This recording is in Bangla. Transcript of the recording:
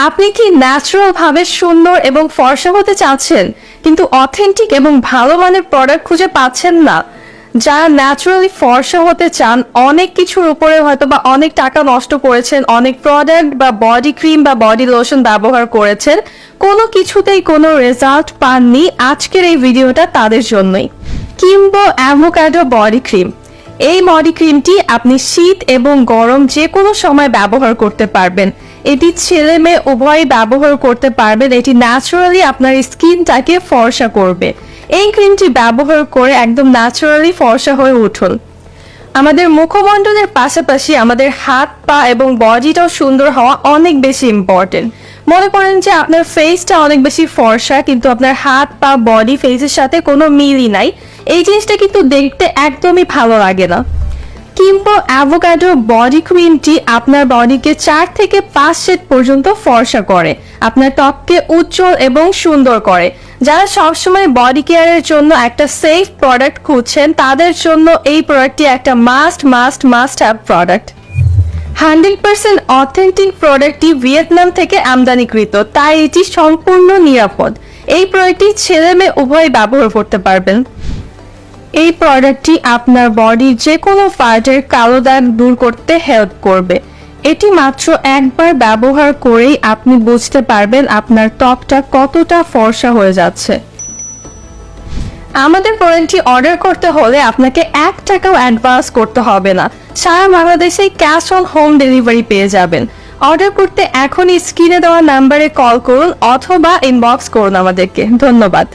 আপনি কি ন্যাচারাল ভাবে সুন্দর এবং ফর্সা হতে চাচ্ছেন কিন্তু অথেন্টিক এবং ভালো মানের প্রোডাক্ট খুঁজে পাচ্ছেন না? যারা ন্যাচারালি ফর্সা হতে চান, অনেক কিছুর উপরে হয়তো বা অনেক টাকা নষ্ট করেছেন, অনেক প্রোডাক্ট বা বডি ক্রিম বা বডি লোশন ব্যবহার করেছেন, কোনো কিছুতেই কোনো রেজাল্ট পাননি, আজকের এই ভিডিওটা তাদের জন্যই। কিম্বো অ্যাভোকাডো বডি ক্রিম। এই বডি ক্রিমটি আপনি শীত এবং গরম যে কোনো সময় ব্যবহার করতে পারবেন। এটি ছেলে মেয়ে উভয়ই ব্যবহার করতে পারবেন। এটি ন্যাচারালি আপনার স্কিনটাকে ফর্সা করবে। এই ক্রিমটি ব্যবহার করে একদম ন্যাচারালি ফর্সা হয়ে উঠুন। আমাদের মুখমণ্ডলের পাশাপাশি আমাদের হাত পা এবং বডিটাও সুন্দর হওয়া অনেক বেশি ইম্পর্টেন্ট। মনে করেন যে আপনার ফেসটা অনেক বেশি ফর্সা কিন্তু আপনার হাত পা বডি ফেসের সাথে কোনো মিলই নাই, এই জিনিসটা কিন্তু দেখতে একদমই ভালো লাগে না। কিম্বো অ্যাভোকাডো বডি ক্রিমটি আপনার বডিকে 4 থেকে 5 শেড পর্যন্ত ফর্সা করে, আপনার ত্বককে উজ্জ্বল এবং সুন্দর করে। যারা সবসময় বডি কেয়ারের জন্য একটা সেফ প্রোডাক্ট খুঁজছেন, তাদের জন্য এই প্রোডাক্টটি একটা মাস্ট হ্যাভ প্রোডাক্ট। 100% অথেন্টিক প্রোডাক্টটি ভিয়েতনাম থেকে আমদানিকৃত, তাই এটি সম্পূর্ণ নিরাপদ। এই প্রোডাক্টটি ছেলে মেয়ে উভয় ব্যবহার করতে পারবেন। এই প্রোডাক্টটি আপনার বডির যে কোনো পার্টের কালো দাগ দূর করতে হেল্প করবে। এটি মাত্র একবার ব্যবহার করেই আপনি বুঝতে পারবেন আপনার ত্বকটা কতটা ফর্সা হয়ে যাচ্ছে। আমাদের প্রোডাক্টটি অর্ডার করতে হলে আপনাকে 1 টাকাও অ্যাডভান্স করতে হবে না। সারা বাংলাদেশে ক্যাশ অন হোম ডেলিভারি পেয়ে যাবেন। অর্ডার করতে এখনই স্ক্রিনে দেওয়া নাম্বারে কল করুন অথবা ইনবক্স করুন আমাদেরকে। ধন্যবাদ।